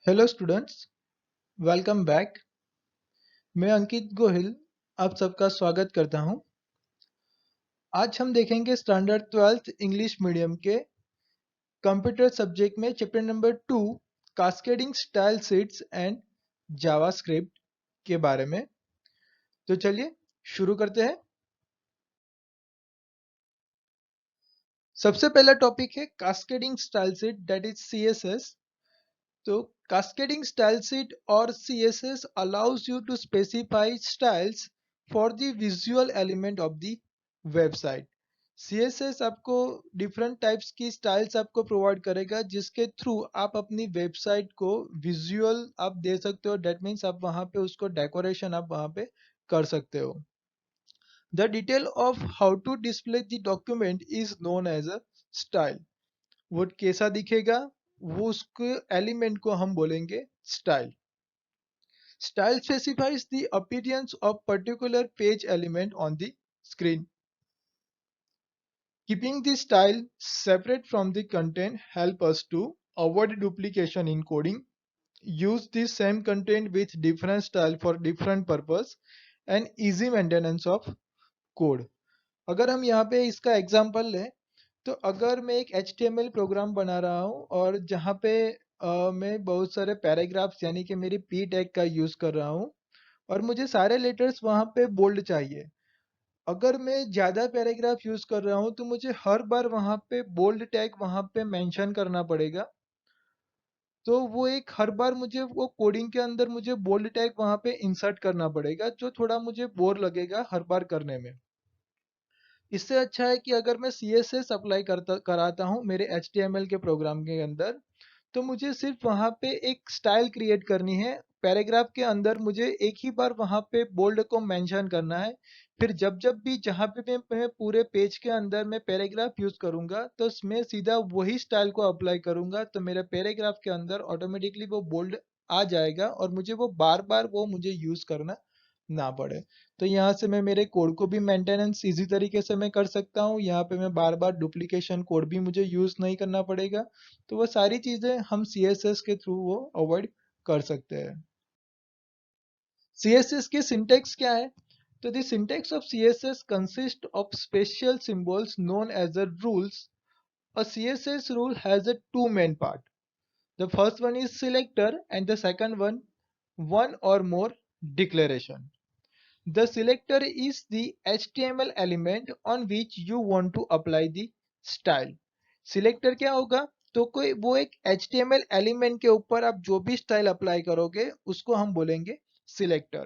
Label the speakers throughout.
Speaker 1: Hello students, welcome back. मैं अंकित गोहिल आप सबका स्वागत करता हूं। आज हम देखेंगे स्टैंडर्ड 12th इंग्लिश मीडियम के कंप्यूटर सब्जेक्ट में chapter number 2 cascading style sheets and JavaScript के बारे में। तो चलिए शुरू करते हैं। सबसे पहला टॉपिक है cascading style sheet, that is CSS। तो cascading style sheet or CSS allows you to specify styles for the visual element of the website। CSS आपको डिफरेंट टाइप्स की स्टाइल्स आपको प्रोवाइड करेगा जिसके थ्रू आप अपनी वेबसाइट को विजुअल आप दे सकते हो। डेट मीन्स आप वहां पे उसको डेकोरेशन आप वहां पे कर सकते हो। The detail of how to display the document is known as a style. वो कैसा दिखेगा, वो उसके एलिमेंट को हम बोलेंगे style. Style specifies the appearance of particular page element on the screen. Keeping the style separate from the content help us to avoid duplication in coding, use the same content with different style for different purpose, and easy maintenance of code। अगर हम यहाँ पे इसका example लें तो अगर मैं एक HTML प्रोग्राम बना रहा हूँ और जहाँ पे मैं बहुत सारे पैराग्राफ्स यानी कि मेरी पी टैग का यूज कर रहा हूँ और मुझे सारे लेटर्स वहाँ पे बोल्ड चाहिए। अगर मैं ज़्यादा पैराग्राफ यूज कर रहा हूँ तो मुझे हर बार वहाँ पे बोल्ड टैग वहाँ पे मेंशन करना पड़ेगा। तो वो एक हर बार मुझे वो कोडिंग के अंदर मुझे बोल्ड टैग वहाँ पे इंसर्ट करना पड़ेगा, जो थोड़ा मुझे बोर लगेगा हर बार करने में। इससे अच्छा है कि अगर मैं CSS अप्लाई कराता हूँ मेरे HTML के प्रोग्राम के अंदर, तो मुझे सिर्फ वहाँ पे एक स्टाइल क्रिएट करनी है। पैराग्राफ के अंदर मुझे एक ही बार वहाँ पे बोल्ड को मेंशन करना है। फिर जब जब भी जहाँ पे मैं पूरे पेज के अंदर मैं पैराग्राफ यूज करूंगा तो मैं सीधा वही स्टाइल को अप्लाई करूंगा, तो मेरे पैराग्राफ के अंदर ऑटोमेटिकली वो बोल्ड आ जाएगा और मुझे वो बार बार वो मुझे यूज करना ना पड़े। तो यहाँ से मैं मेरे कोड को भी मेंटेनेंस इजी तरीके से मैं कर सकता हूँ। यहाँ पे मैं बार बार डुप्लीकेशन कोड भी मुझे यूज नहीं करना पड़ेगा। तो वो सारी चीजें हम CSS के थ्रू वो अवॉइड कर सकते हैं। CSS की सिंटेक्स क्या है? तो the syntax of CSS consist of special symbols known as the rules. A CSS rule has a two main part. The first one is selector and the second one or more declaration. The selector is the HTML element on which you want to apply the style। Selector क्या होगा? तो कोई वो एक HTML element के ऊपर आप जो भी स्टाइल अप्लाई करोगे उसको हम बोलेंगे selector।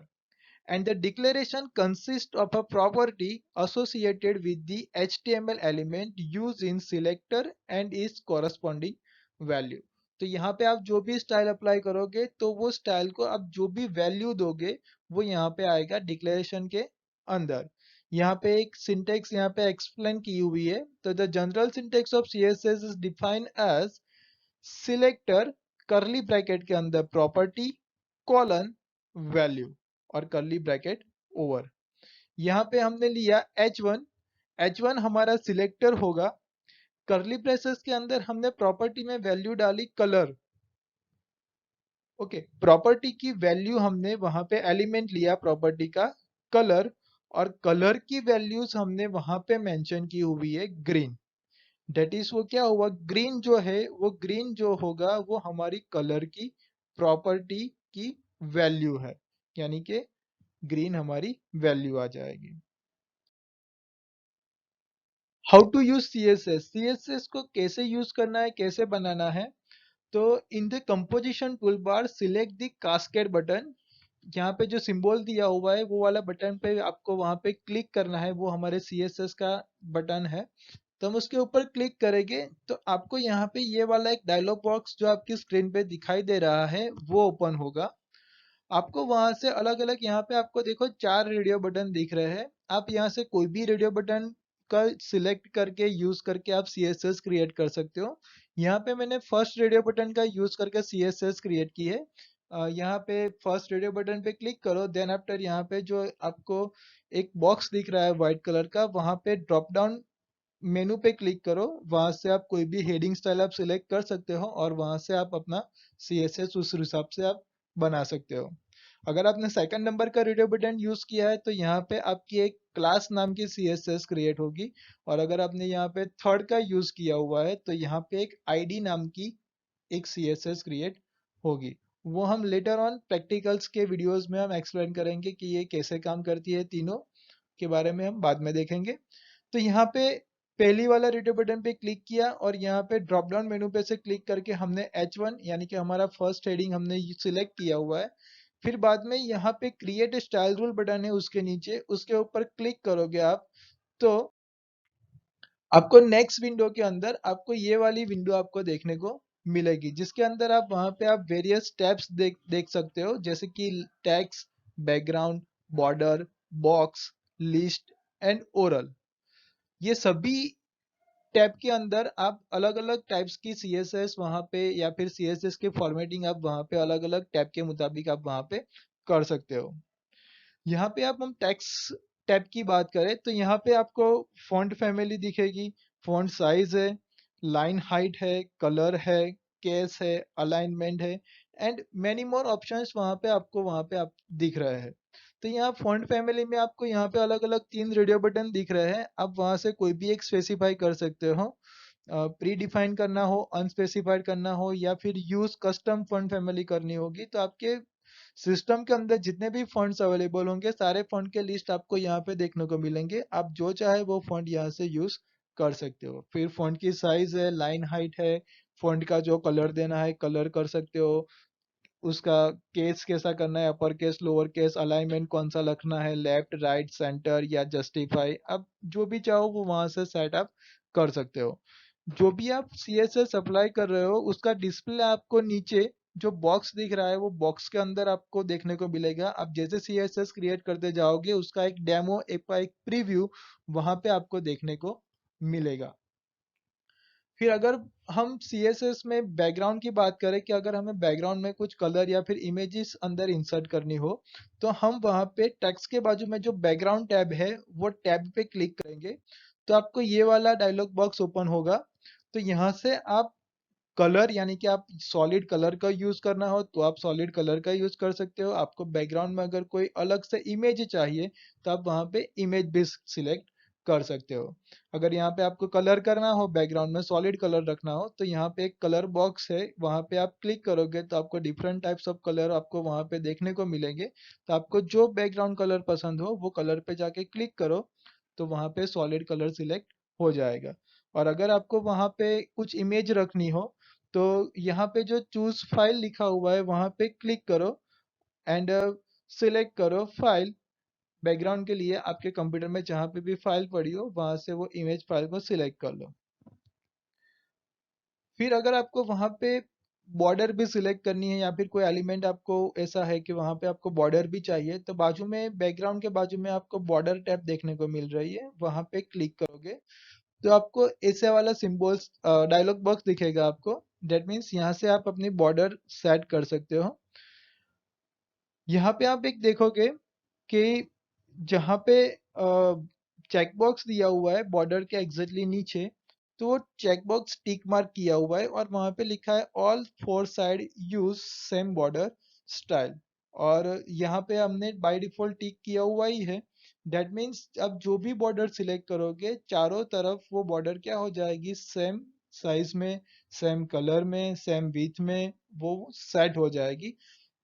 Speaker 1: And the declaration consists of a property associated with the HTML element used in selector and its corresponding value। तो यहाँ पे आप जो भी स्टाइल अप्लाई करोगे तो वो स्टाइल को आप जो भी वैल्यू दोगे वो यहाँ पे आएगा डिक्लेरेशन के अंदर। यहाँ पे एक सिंटेक्स यहाँ पे एक्सप्लेन की हुई है। तो the general syntax of CSS is defined as selector curly bracket के अंदर प्रॉपर्टी कॉलन वैल्यू और करली ब्रैकेट ओवर। यहाँ पे हमने लिया H1। H1 हमारा सिलेक्टर होगा। करली ब्रेसेस के अंदर हमने प्रॉपर्टी में वैल्यू डाली कलर। ओके, प्रॉपर्टी की वैल्यू हमने वहां पे एलिमेंट लिया प्रॉपर्टी का कलर, और कलर की वैल्यूज हमने वहां पे मेंशन की हुई है ग्रीन। डेट इज वो क्या हुआ, ग्रीन जो है वो ग्रीन जो होगा वो हमारी कलर की प्रॉपर्टी की वैल्यू है, यानी कि ग्रीन हमारी वैल्यू आ जाएगी। How to use CSS, CSS को कैसे यूज करना है, कैसे बनाना है? तो in the composition tool bar select the cascade button. यहाँ पे जो सिंबल दिया हुआ है वो वाला बटन पे आपको वहां पे क्लिक करना है, वो हमारे CSS का बटन है। तो हम उसके ऊपर क्लिक करेंगे तो आपको यहाँ पे ये वाला एक डायलॉग बॉक्स जो आपकी स्क्रीन पे दिखाई दे रहा है वो ओपन होगा। आपको वहां से अलग अलग यहाँ पे आपको देखो 4 रेडियो बटन दिख रहे हैं। आप यहाँ से कोई भी रेडियो बटन का सिलेक्ट करके यूज करके आप CSS क्रिएट कर सकते हो। यहाँ पे मैंने फर्स्ट रेडियो बटन का यूज करके CSS क्रिएट की है। यहाँ पे फर्स्ट रेडियो बटन पे क्लिक करो, देन आफ्टर यहाँ पे जो आपको एक बॉक्स दिख रहा है व्हाइट कलर का, वहां पे ड्रॉप डाउन मेनू पे क्लिक करो, वहां से आप कोई भी हेडिंग स्टाइल आप सिलेक्ट कर सकते हो और वहां से आप अपना CSS उस हिसाब से आप बना सकते हो। अगर आपने सेकंड नंबर का रेडियो बटन यूज किया है तो यहाँ पे आपकी एक क्लास नाम की CSS क्रिएट होगी, और अगर आपने यहाँ पे थर्ड का यूज किया हुआ है तो यहाँ पे एक ID नाम की एक CSS क्रिएट होगी। वो हम लेटर ऑन प्रैक्टिकल्स के वीडियोस में हम एक्सप्लेन करेंगे कि ये कैसे काम करती है, तीनों के बारे में हम बाद में देखेंगे। तो यहाँ पे पहली वाला रेडियो बटन पे क्लिक किया और यहाँ पे ड्रॉप डाउन मेनू पे से क्लिक करके हमने H1 यानी कि हमारा फर्स्ट हेडिंग हमने सिलेक्ट किया हुआ है। फिर बाद में यहाँ पे क्रिएट स्टाइल रूल बटन है, उसके नीचे उसके ऊपर क्लिक करोगे आप, तो आपको नेक्स्ट विंडो के अंदर आपको ये वाली विंडो आपको देखने को मिलेगी, जिसके अंदर आप वहां पे आप वेरियस टैब्स देख सकते हो, जैसे कि text, background, border, box, list and oral. ये सभी टैब के अंदर आप अलग अलग टाइप्स की CSS वहां पे या फिर CSS के फॉर्मेटिंग आप वहां पे अलग अलग टैब के मुताबिक आप वहां पे कर सकते हो। यहाँ पे आप हम टेक्स्ट टैब की बात करें तो यहाँ पे आपको फॉन्ट फैमिली दिखेगी, फॉन्ट साइज है, लाइन हाइट है, कलर है, केस है, अलाइनमेंट है एंड मैनी मोर ऑप्शंस वहाँ पे आप दिख रहे हैं। तो यहाँ फॉन्ट फैमिली में आपको यहाँ पे अलग अलग 3 रेडियो बटन दिख रहे हैं, आप वहाँ से कोई भी एक स्पेसिफाई कर सकते हो, प्री डिफाइन करना हो, अनस्पेसिफाइड करना हो या फिर यूज कस्टम फॉन्ट फैमिली करनी होगी, तो आपके सिस्टम के अंदर जितने भी फंड्स अवेलेबल होंगे सारे फंड के लिस्ट आपको यहाँ पे देखने को मिलेंगे, आप जो चाहे वो फंड यहाँ से यूज कर सकते हो। फिर फंड की साइज है, लाइन हाइट है, फंड का जो कलर देना है कलर कर सकते हो, उसका केस कैसा करना है, upper case lower case, alignment कौन सा रखना है, लेफ्ट राइट सेंटर या जस्टिफाई, अब जो भी चाहो वो वहां से सेट अप कर सकते हो। जो भी आप CSS अप्लाई कर रहे हो उसका डिस्प्ले आपको नीचे जो बॉक्स दिख रहा है वो बॉक्स के अंदर आपको देखने को मिलेगा। आप जैसे CSS क्रिएट करते जाओगे उसका एक डेमो एक प्रीव्यू वहां पे आपको देखने को मिलेगा। फिर अगर हम CSS में बैकग्राउंड की बात करें कि अगर हमें बैकग्राउंड में कुछ कलर या फिर इमेजेस अंदर इंसर्ट करनी हो तो हम वहां पे टेक्स्ट के बाजू में जो बैकग्राउंड टैब है वो टैब पे क्लिक करेंगे तो आपको ये वाला डायलॉग बॉक्स ओपन होगा। तो यहाँ से आप कलर यानी कि आप सॉलिड कलर का यूज करना हो तो आप सॉलिड कलर का यूज कर सकते हो, आपको बैकग्राउंड में अगर कोई अलग से इमेज चाहिए तो आप वहां पे इमेज भी सिलेक्ट कर सकते हो। अगर यहाँ पे आपको कलर करना हो, बैकग्राउंड में सॉलिड कलर रखना हो तो यहाँ पे एक कलर बॉक्स है, वहां पे आप क्लिक करोगे तो आपको डिफरेंट टाइप्स ऑफ कलर आपको वहां पे देखने को मिलेंगे। तो आपको जो बैकग्राउंड कलर पसंद हो वो कलर पे जाके क्लिक करो तो वहां पे सॉलिड कलर सिलेक्ट हो जाएगा। और अगर आपको वहां पे कुछ इमेज रखनी हो तो यहाँ पे जो चूज फाइल लिखा हुआ है वहां पे क्लिक करो एंड सिलेक्ट करो फाइल। बैकग्राउंड के लिए आपके कंप्यूटर में जहाँ पे भी फाइल पड़ी हो वहां से वो इमेज फाइल को सिलेक्ट कर लो। फिर अगर आपको वहां पे बॉर्डर भी सिलेक्ट करनी है या फिर कोई एलिमेंट आपको ऐसा है कि वहां पे आपको बॉर्डर भी चाहिए तो बाजू में बैकग्राउंड के बाजू में आपको बॉर्डर टैब देखने को मिल रही है, वहां पे क्लिक करोगे तो आपको ऐसे वाला सिंबल्स डायलॉग बॉक्स दिखेगा आपको। डेट मीन्स यहाँ से आप अपनी बॉर्डर सेट कर सकते हो। यहाँ पे आप एक देखोगे कि जहाँ पे चेकबॉक्स दिया हुआ है बॉर्डर के एग्जैक्टली नीचे, तो वो चेकबॉक्स टिक मार्क किया हुआ है और वहाँ पे लिखा है all four side use same border style, और यहाँ पे हमने बाय डिफॉल्ट टिक किया हुआ ही है। दैट मीन्स अब जो भी बॉर्डर सिलेक्ट करोगे चारों तरफ वो बॉर्डर क्या हो जाएगी, सेम साइज में, सेम कलर में, सेम विड्थ में वो सेट हो जाएगी।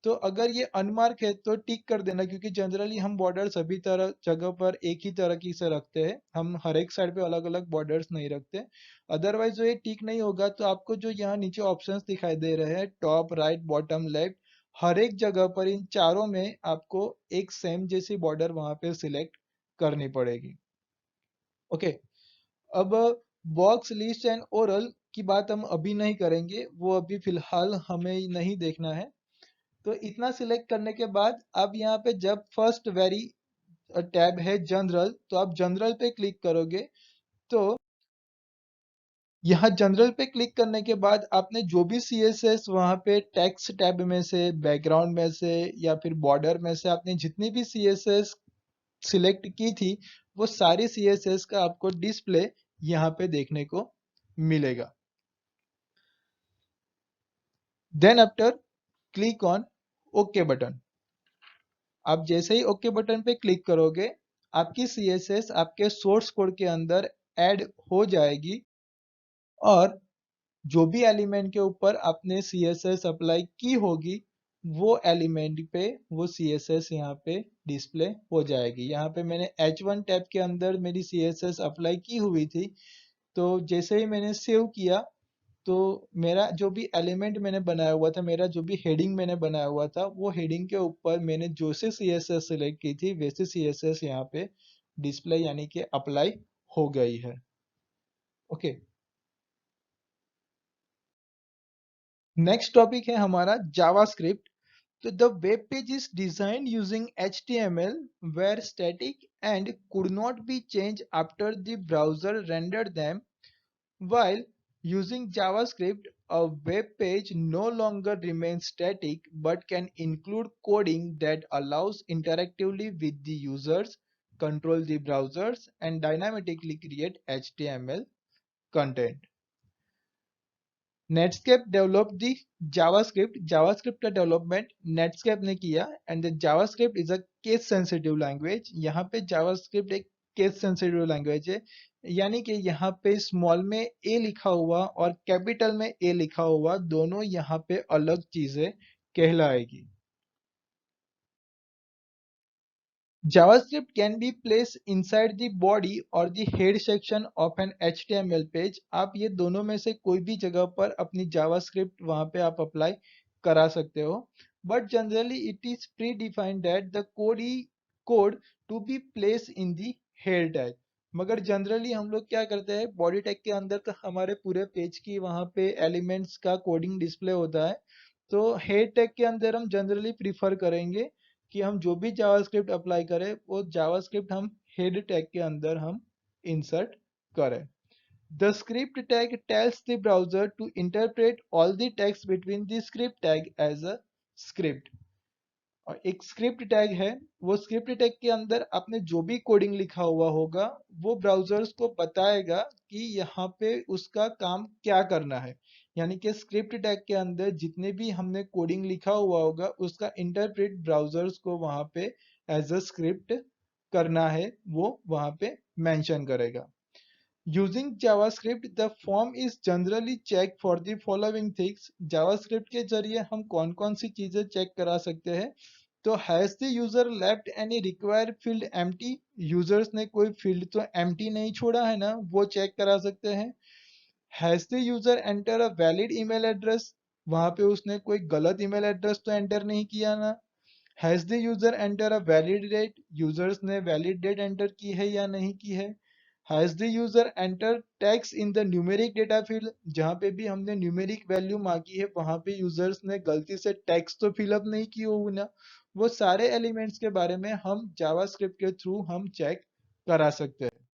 Speaker 1: तो अगर ये अनमार्क है तो टिक कर देना, क्योंकि जनरली हम बॉर्डर सभी तरह जगह पर एक ही तरह की से रखते हैं, हम हर एक साइड पे अलग अलग बॉर्डर्स नहीं रखते। अदरवाइज जो ये टिक नहीं होगा तो आपको जो यहाँ नीचे ऑप्शंस दिखाई दे रहे हैं टॉप राइट बॉटम लेफ्ट, हर एक जगह पर इन चारों में आपको एक सेम जैसी बॉर्डर वहां पे सिलेक्ट करनी पड़ेगी। ओके, अब बॉक्स लिस्ट एंड ओरल की बात हम अभी नहीं करेंगे, वो अभी फिलहाल हमें नहीं देखना है। तो इतना सिलेक्ट करने के बाद अब यहाँ पे जब फर्स्ट वेरी टैब है जनरल, तो आप जनरल पे क्लिक करोगे तो यहाँ जनरल पे क्लिक करने के बाद आपने जो भी CSS वहाँ पे टेक्स्ट टैब में से, बैकग्राउंड में से या फिर बॉर्डर में से आपने जितनी भी CSS सिलेक्ट की थी वो सारी CSS का आपको डिस्प्ले यहाँ पे देखने को मिलेगा। Then after click on okay button. आप जैसे ही ओके बटन पे क्लिक करोगे, आपकी CSS आपके सोर्स कोड के अंदर ऐड हो जाएगी और जो भी एलिमेंट के ऊपर आपने CSS अप्लाई की होगी, वो एलिमेंट पे वो CSS यहाँ पे डिस्प्ले हो जाएगी। यहाँ पे मैंने H1 टैब के अंदर मेरी CSS अप्लाई की हुई थी, तो जैसे ही मैंने सेव किया, तो मेरा जो भी एलिमेंट मैंने बनाया हुआ था, मेरा जो भी हेडिंग मैंने बनाया हुआ था, वो हेडिंग के ऊपर मैंने जो से CSS सेलेक्ट की थी, वैसे CSS यहाँ पे डिस्प्ले यानी कि अप्लाई हो गई है। ओके, नेक्स्ट टॉपिक है हमारा JavaScript. So the web page is designed using HTML were static and could not be changed after the browser rendered them. While using JavaScript, a web page no longer remains static but can include coding that allows interactively with the users, control the browsers, and dynamically create HTML content. Netscape develop the JavaScript का development Netscape ने किया and the JavaScript is a case sensitive language. यहाँ पे JavaScript एक case sensitive language है, यानी कि यहाँ पे स्मॉल में ए लिखा हुआ और कैपिटल में ए लिखा हुआ दोनों यहाँ पे अलग चीजें कहलाएगी। JavaScript can be placed inside the body or the head section of an HTML page। आप ये दोनों में से कोई भी जगह पर अपनी JavaScript वहां पे आप अप्लाई करा सकते हो, but generally it is pre defined that the code to be place in the head tag. मगर जनरली हम लोग क्या करते हैं, बॉडी टैग के अंदर का हमारे पूरे पेज की वहां पे एलिमेंट्स का कोडिंग डिस्प्ले होता है, तो हेड टैग के अंदर हम जनरली प्रीफर करेंगे कि हम जो भी जावास्क्रिप्ट अप्लाई करें, वो जावास्क्रिप्ट हम हेड टैग के अंदर हम इंसर्ट करें। The script tag tells the browser to interpret all the text between the script tag as a script। और एक स्क्रिप्ट टैग है, वो स्क्रिप्ट टैग के अंदर आपने जो भी कोडिंग लिखा हुआ होगा, वो ब्राउजर्स को बताएगा कि यहाँ पे उसका काम क्या करना है। यानी कि स्क्रिप्ट टैग के अंदर जितने भी हमने कोडिंग लिखा हुआ होगा, उसका इंटरप्रेट ब्राउजर्स को वहां पे एज अ स्क्रिप्ट करना है, वो वहां पे मेंशन करेगा। Using JavaScript the form is generally check for the following things. JavaScript के जरिए हम कौन कौन सी चीजें चेक करा सकते हैं, तो has the user left any required field empty. Users ने कोई फील्ड तो एम्प्टी नहीं छोड़ा है ना, वो चेक करा सकते हैं। Has the user enter a valid email address, वहां पे उसने कोई गलत ईमेल एड्रेस तो एंटर नहीं किया ना। Has the user enter a valid date, users ने वैलिड डेट एंटर की है या नहीं की है। Has the user enter text in the numeric data field, जहां पे भी हमने न्यूमेरिक वैल्यू मांगी है, वहां पे यूजर्स ने गलती से टेक्स्ट तो फिलअप नहीं की होगी ना। वो सारे एलिमेंट्स के बारे में हम जावास्क्रिप्ट के थ्रू हम चेक करा सकते हैं।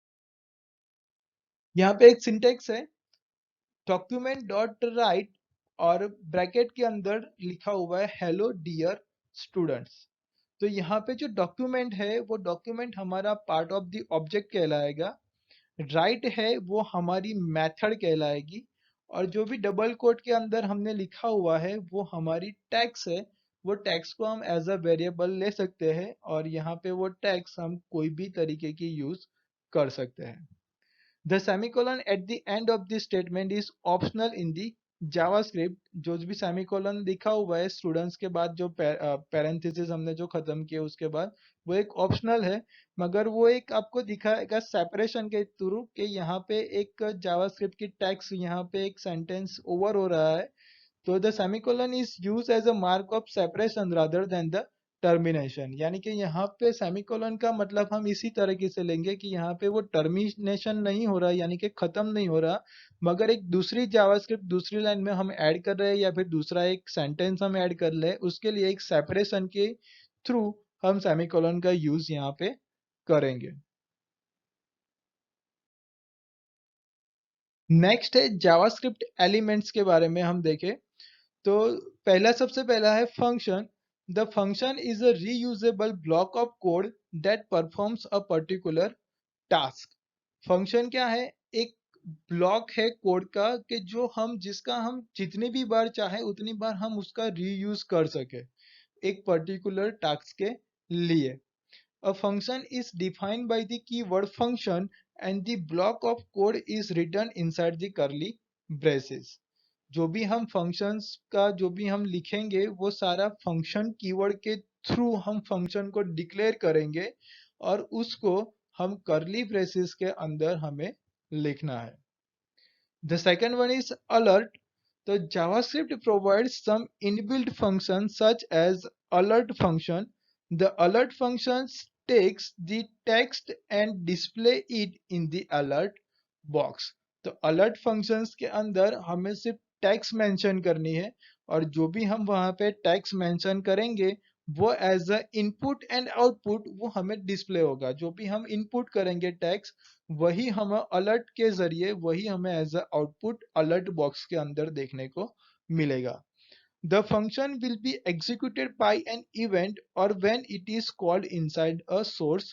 Speaker 1: यहाँ पे एक सिंटेक्स है, डॉक्यूमेंट डॉट राइट और ब्रैकेट के अंदर लिखा हुआ है हेलो डियर स्टूडेंट्स। तो यहाँ पे जो डॉक्यूमेंट है, वो डॉक्यूमेंट हमारा पार्ट ऑफ द ऑब्जेक्ट कहलाएगा। राइट है वो हमारी मेथड कहलाएगी, और जो भी डबल कोट के अंदर हमने लिखा हुआ है, वो हमारी टैग्स है। वो टैग्स को हम एज अ वेरिएबल ले सकते हैं, और यहाँ पे वो टैग्स हम कोई भी तरीके की यूज कर सकते हैं। The semicolon at the end of the statement is optional in the JavaScript। जो भी सेमिकोलन लिखा हुआ है स्टूडेंट्स के बाद, जो पैरेंथेसिस हमने जो खत्म किए उसके बाद, वो एक ऑप्शनल है, मगर वो एक आपको दिखाएगा सेपरेशन के थ्रू कि यहाँ पे एक जावास्क्रिप्ट की टैग्स, यहाँ पे एक सेंटेंस ओवर हो रहा है, तो the semicolon is use as a mark of separation rather than the termination. यानी कि यहाँ पे सेमीकोलन का मतलब हम इसी तरीके से लेंगे कि यहाँ पे वो टर्मिनेशन नहीं हो रहा, यानी कि खत्म नहीं हो रहा, मगर एक दूसरी जावास्क्रिप्ट दूसरी लाइन में हम ऐड कर रहे हैं, या फिर दूसरा एक सेंटेंस हम ऐड कर रहे हैं, उसके लिए एक सेपरेशन के थ्रू हम सेमीकोलन का यूज यहाँ पे करेंगे। नेक्स्ट है जावास्क्रिप्ट एलिमेंट्स के बारे में हम देखें, तो पहला सबसे पहला है function. The function is a reusable block of code that performs a particular task. Function क्या है, एक ब्लॉक है कोड का कि जो हम जिसका हम जितनी भी बार चाहे उतनी बार हम उसका रीयूज कर सके एक पर्टिकुलर टास्क के लिए। A function is defined by the keyword function and the block of code is written inside the curly braces। जो भी हम functions का जो भी हम लिखेंगे वो सारा function keyword के थ्रू हम function को डिक्लेयर करेंगे और उसको हम curly braces के अंदर हमें लिखना है। The second one is alert। The JavaScript provides some inbuilt functions such as alert function। The alert function takes the text and display it in the alert box। तो alert functions के अंदर हमें सिर्फ text mention करनी है और जो भी हम वहाँ पे text mention करेंगे वो as a input and output वो हमें डिस्प्ले होगा। जो भी हम इनपुट करेंगे टेक्स्ट वही हमें अलर्ट के जरिए वही हमें as a output alert box के अंदर देखने को मिलेगा। The function will be executed by an event और when it is called inside a source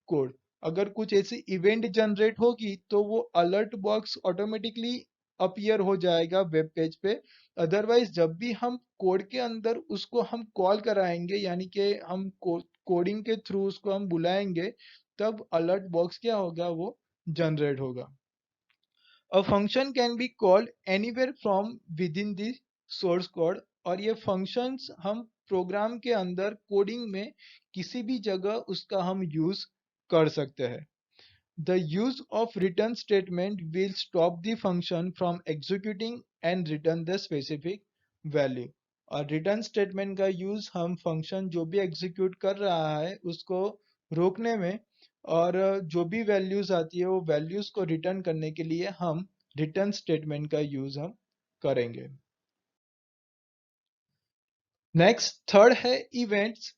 Speaker 1: code. अगर कुछ ऐसी इवेंट जनरेट होगी तो वो अलर्ट बॉक्स ऑटोमेटिकली अपीयर हो जाएगा वेब पेज पे। अदरवाइज जब भी हम कोड के अंदर उसको हम कॉल कराएंगे यानी कि हम कोडिंग के थ्रू उसको हम बुलाएंगे तब अलर्ट बॉक्स क्या होगा वो जनरेट होगा। A function can be called anywhere from within the source code और ये functions हम प्रोग्राम के अंदर कोडिंग में किसी भी जगह उसका हम यूज कर सकते हैं। The use of return statement will stop the function from executing and return the specific value। और रिटर्न स्टेटमेंट का यूज हम फंक्शन जो भी एग्जीक्यूट कर रहा है उसको रोकने में और जो भी वैल्यूज आती है वो वैल्यूज को रिटर्न करने के लिए हम रिटर्न स्टेटमेंट का यूज हम करेंगे। नेक्स्ट थर्ड है इवेंट्स।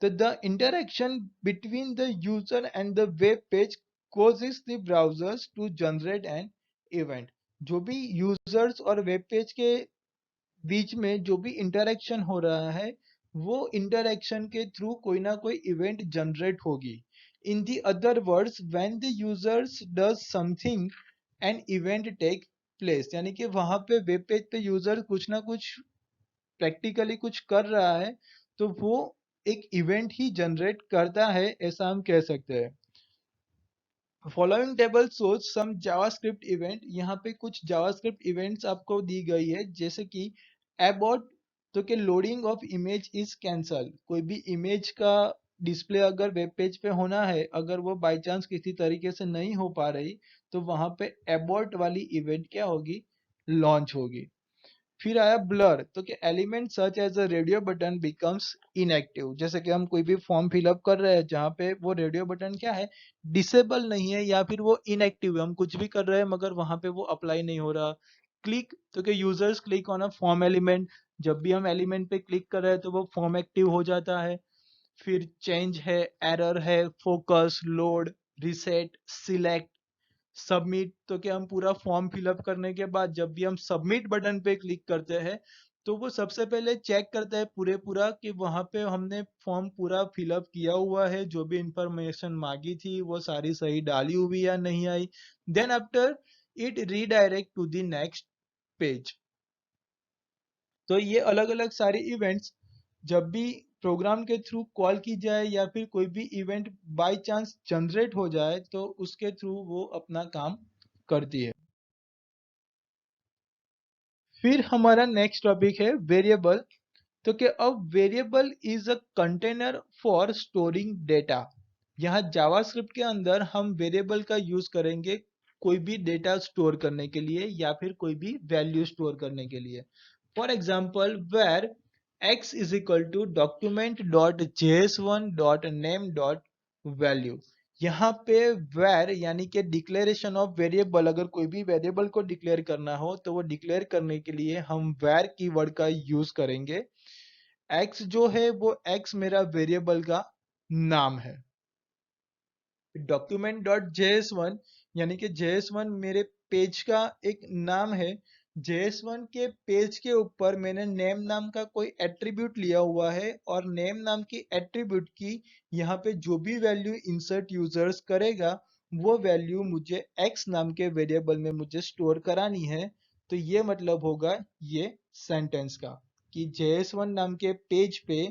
Speaker 1: तो the interaction between the user and the web page causes the browsers to generate an event। जो भी यूजर्स और वेब पेज के बीच में जो भी इंटरेक्शन हो रहा है वो इंटरेक्शन के थ्रू कोई ना कोई इवेंट जनरेट होगी। In the other words when the users does something an event take place यानी कि वहां पे वेब पेज पे यूजर कुछ ना कुछ प्रैक्टिकली कुछ कर रहा है तो वो एक इवेंट ही जनरेट करता है ऐसा हम कह सकते हैं। Following table shows some JavaScript event. यहाँ पे कुछ जावास्क्रिप्ट इवेंट्स आपको दी गई है जैसे कि अबॉट तो कि loading of image is cancel. कोई भी इमेज का डिस्प्ले अगर वेब पेज पे होना है अगर वो बाय चांस किसी तरीके से नहीं हो पा रही तो वहां पे अबॉट वाली इवेंट क्या होगी लॉन्च होगी। फिर आया ब्लर तो कि element such as a radio button becomes inactive. जैसे कि हम कोई भी फॉर्म फिलअप कर रहे हैं जहाँ पे वो रेडियो बटन क्या है डिसेबल नहीं है या फिर वो इनएक्टिव है। हम कुछ भी कर रहे हैं मगर वहां पे वो अप्लाई नहीं हो रहा। क्लिक तो कि users click on a form element. जब भी हम एलिमेंट पे क्लिक कर रहे हैं तो वो फॉर्म एक्टिव हो जाता है। फिर चेंज है एरर है focus load reset select submit तो कि हम पूरा फॉर्म फिलअप करने के बाद जब भी हम सबमिट बटन पे क्लिक करते हैं तो वो सबसे पहले चेक करता है पूरा कि वहां पे हमने फॉर्म पूरा फिलअप किया हुआ है जो भी इंफॉर्मेशन मांगी थी वो सारी सही डाली हुई या नहीं आई। Then after it redirect to the next page. तो ये अलग अलग सारे इवेंट्स जब भी प्रोग्राम के थ्रू कॉल की जाए या फिर कोई भी इवेंट बाय चांस जनरेट हो जाए तो उसके थ्रू वो अपना काम करती है। फिर हमारा नेक्स्ट टॉपिक है वेरिएबल। तो कि अब variable is a container for storing data. यहाँ जावास्क्रिप्ट के अंदर हम वेरिएबल का यूज करेंगे कोई भी डेटा स्टोर करने के लिए या फिर कोई भी वैल्यू स्टोर करने के लिए। For example var x is equal to document dot js1 dot name dot value. यहाँ पे वेर यानी कि डिक्लेरेशन ऑफ वेरिएबल अगर कोई भी वेरिएबल को डिक्लेयर करना हो तो वो डिक्लेयर करने के लिए हम वेर कीवर्ड का यूज करेंगे। x जो है वो x मेरा वेरिएबल का नाम है। डॉक्यूमेंट डॉट js1 यानी कि js1 मेरे पेज का एक नाम है। js1 के पेज के ऊपर मैंने नेम नाम का कोई एट्रीब्यूट लिया हुआ है और नेम नाम की एट्रीब्यूट की यहाँ पे जो भी वैल्यू इंसर्ट यूजर्स करेगा वो वैल्यू मुझे x नाम के वेरिएबल में मुझे स्टोर करानी है। तो ये मतलब होगा ये सेंटेंस का कि JS1 नाम के पेज पे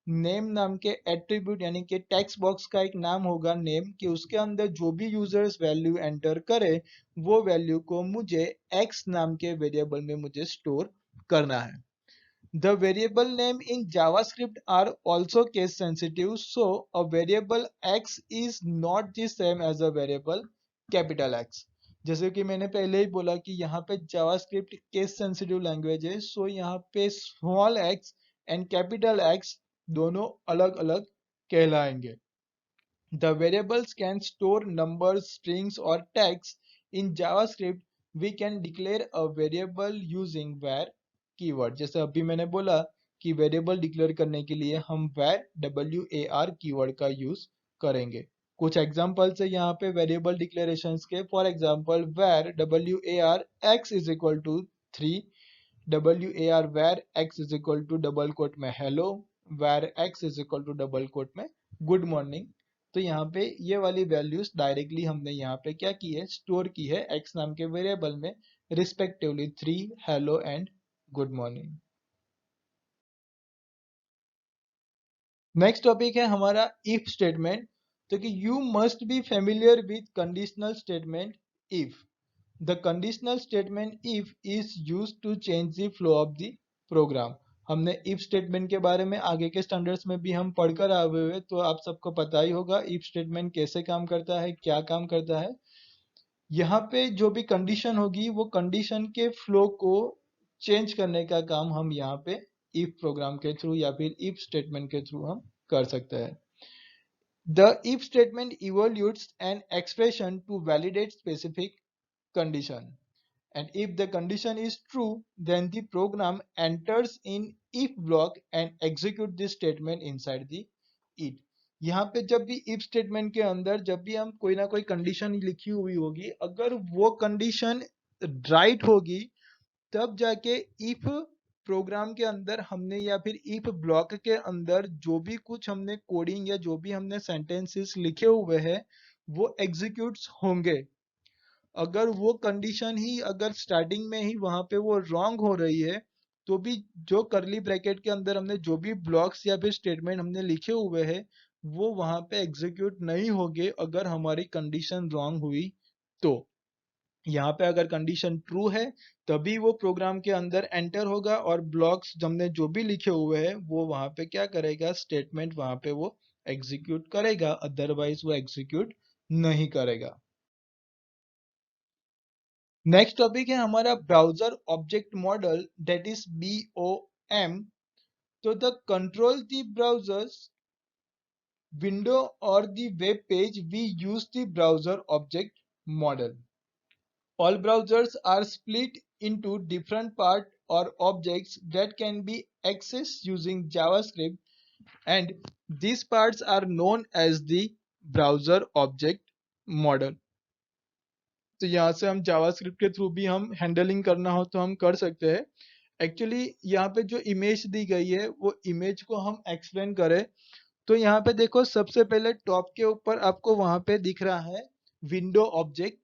Speaker 1: नेम नाम के एट्रीब्यूट यानी कि टेक्स्ट बॉक्स का एक नाम होगा नेम, कि उसके अंदर जो भी यूजर्स वैल्यू एंटर करे वो वैल्यू को मुझे x नाम के वेरिएबल में मुझे स्टोर करना है। The variable name in JavaScript are also case sensitive, so a variable x is not the same as a variable capital X. जैसे कि मैंने पहले ही बोला कि यहाँ पे JavaScript केस सेंसिटिव लैंग्वेज है, सो यहाँ पे small x and capital X दोनों अलग अलग कहलाएंगे। The variables can store numbers, strings or text. In JavaScript, we can declare a variable using var keyword. जैसे अभी मैंने बोला कि वेरिएबल डिक्लेयर करने के लिए हम var कीवर्ड का यूज करेंगे। कुछ एग्जांपल्स है यहाँ पे वेरिएबल डिक्लेरेशंस के। For example var x is equal to 3, var x is equal to double quote में hello, var x is equal to double quote में गुड मॉर्निंग। तो यहाँ पे ये वाली वैल्यूज डायरेक्टली हमने यहाँ पे क्या की है, स्टोर की है x नाम के वेरिएबल में, respectively 3, hello and good morning. Next topic है हमारा इफ स्टेटमेंट। तो कि you must be familiar with conditional statement if. The conditional statement if is used to change the flow of the program. हमने if statement के बारे में आगे के स्टैंडर्ड्स में भी हम पढ़कर आए हुए हैं, तो आप सबको पता ही होगा इफ स्टेटमेंट कैसे काम करता है, क्या काम करता है। यहाँ पे जो भी कंडीशन होगी वो कंडीशन के फ्लो को चेंज करने का काम हम यहाँ पे इफ प्रोग्राम के थ्रू या फिर इफ स्टेटमेंट के थ्रू हम कर सकते हैं। The if statement evaluates an expression to validate specific condition, and if the condition is true, then the program enters in if block and execute this statement inside the it। यहाँ पे जब भी if statement के अंदर जब भी हम कोई ना कोई कंडीशन लिखी हुई होगी, अगर वो कंडीशन राइट होगी तब जाके इफ प्रोग्राम के अंदर हमने या फिर इफ ब्लॉक के अंदर जो भी कुछ हमने कोडिंग या जो भी हमने सेंटेंसेस लिखे हुए हैं वो एग्जीक्यूट्स होंगे। अगर वो कंडीशन ही अगर स्टार्टिंग में ही वहां पे वो रॉन्ग हो रही है तो भी जो करली ब्रैकेट के अंदर हमने जो भी ब्लॉक्स या फिर स्टेटमेंट हमने लिखे हुए हैं वो वहां पे एग्जीक्यूट नहीं होंगे अगर हमारी कंडीशन रॉन्ग हुई। तो यहाँ पे अगर कंडीशन ट्रू है तभी वो प्रोग्राम के अंदर एंटर होगा और ब्लॉक्स हमने जो भी लिखे हुए हैं वो वहां पे क्या करेगा, स्टेटमेंट वहां पे वो एग्जीक्यूट करेगा, अदरवाइज वो एग्जीक्यूट नहीं करेगा। नेक्स्ट टॉपिक है हमारा browser object model, that is BOM। तो the control the browsers window और the web page we use the browser object model. All browsers are split into different parts or objects that can be accessed using JavaScript, and these parts are known as the browser object model। तो यहाँ से हम JavaScript के through भी हम handling करना हो तो हम कर सकते हैं। एक्चुअली यहाँ पे जो इमेज दी गई है वो इमेज को हम एक्सप्लेन करें तो यहाँ पे देखो सबसे पहले टॉप के ऊपर आपको वहां पे दिख रहा है window object,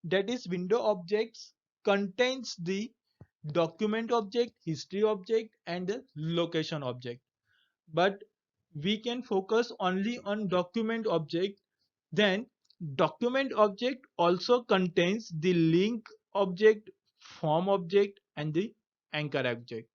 Speaker 1: that is window objects contains the document object, history object and the location object, but we can focus only on document object। Then document object also contains the link object, form object and the anchor object।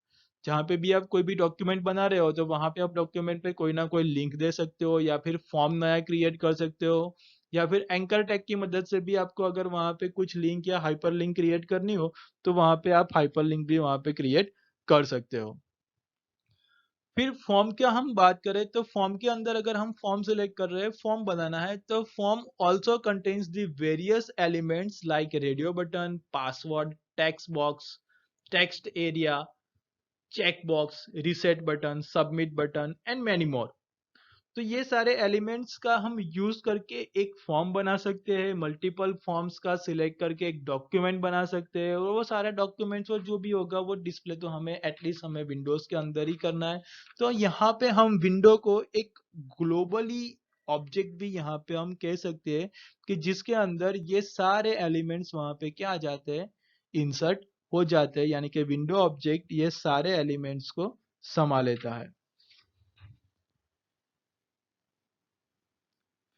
Speaker 1: जहाँ पे भी आप कोई भी document बना रहे हो तो वहां पे आप डॉक्यूमेंट पे कोई ना कोई लिंक दे सकते हो या फिर फॉर्म नया क्रिएट कर सकते हो या फिर एंकर टैग की मदद से भी आपको अगर वहां पे कुछ लिंक या हाइपर लिंक क्रिएट करनी हो तो वहां पे आप हाइपर लिंक भी वहां पे क्रिएट कर सकते हो। फिर फॉर्म की हम बात करें तो फॉर्म के अंदर अगर हम फॉर्म सिलेक्ट कर रहे हैं, फॉर्म बनाना है, तो form also contains the various elements like radio button, password, text box, text area, check box, reset button, submit button and many more. तो ये सारे एलिमेंट्स का हम यूज करके एक फॉर्म बना सकते हैं, मल्टीपल फॉर्म्स का सिलेक्ट करके एक डॉक्यूमेंट बना सकते हैं और वो सारे डॉक्यूमेंट्स और जो भी होगा वो डिस्प्ले तो हमें एटलीस्ट हमें विंडोज के अंदर ही करना है। तो यहाँ पे हम विंडो को एक ग्लोबली ऑब्जेक्ट भी यहाँ पे हम कह सकते हैं कि जिसके अंदर ये सारे एलिमेंट्स वहां पे क्या आ जाते हैं, इंसर्ट हो जाते हैं, यानी कि विंडो ऑब्जेक्ट ये सारे एलिमेंट्स को समा लेता है।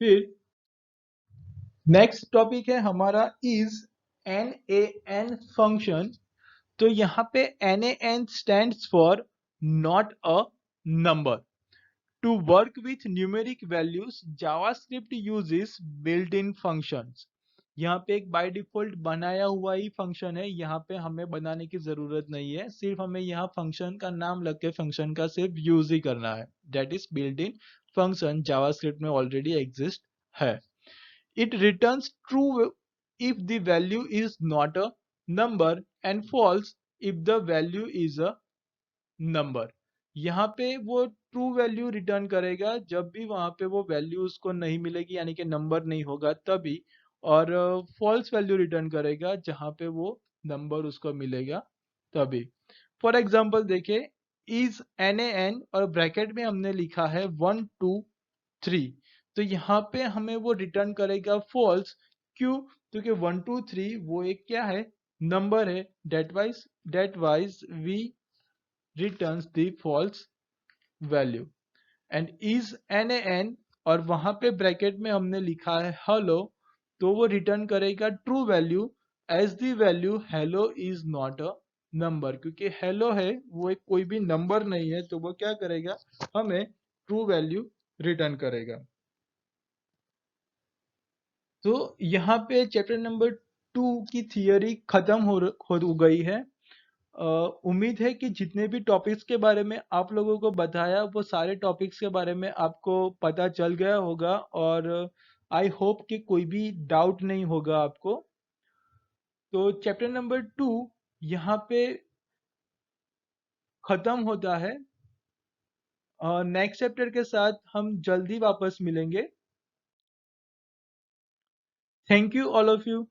Speaker 1: फिर नेक्स्ट टॉपिक है हमारा is N A N function. तो यहाँ पे NaN stands for not a number. To work with numeric values, JavaScript uses built-in functions. यहाँ पे एक बाय डिफॉल्ट बनाया हुआ ही फंक्शन है, यहाँ पे हमें बनाने की जरूरत नहीं है, सिर्फ हमें यहाँ फंक्शन का नाम लग के फंक्शन का सिर्फ यूज ही करना है। That is built in function JavaScript में ऑलरेडी एग्जिस्ट है। It returns true if the value is not a number and false if the value is a number. यहाँ पे वो ट्रू वैल्यू रिटर्न करेगा जब भी वहां पे वो वैल्यू उसको नहीं मिलेगी, यानी कि नंबर नहीं होगा तभी, और फॉल्स वैल्यू रिटर्न करेगा जहां पे वो नंबर उसको मिलेगा तभी। फॉर एग्जाम्पल देखिए, इज NaN और ब्रैकेट में हमने लिखा है 1 2 3, तो यहाँ पे हमें वो रिटर्न करेगा फॉल्स। क्यों? क्योंकि 1 2 3 वो एक क्या है, नंबर है। That wise we returns the false value. And is NaN और वहां पे ब्रैकेट में हमने लिखा है हेलो, तो वो रिटर्न करेगा true value as the value hello is not a number. क्योंकि हेलो है वो एक कोई भी नंबर नहीं है, तो वो क्या करेगा, हमें ट्रू वैल्यू रिटर्न करेगा। तो यहाँ पे चैप्टर नंबर 2 की थियरी खत्म हो गई है। उम्मीद है कि जितने भी टॉपिक्स के बारे में आप लोगों को बताया वो सारे टॉपिक्स के बारे में आपको पता चल गया होगा, और आई होप कि कोई भी डाउट नहीं होगा आपको। तो चैप्टर नंबर 2 यहाँ पे खत्म होता है। नेक्स्ट चैप्टर के साथ हम जल्दी वापस मिलेंगे। Thank you all of you.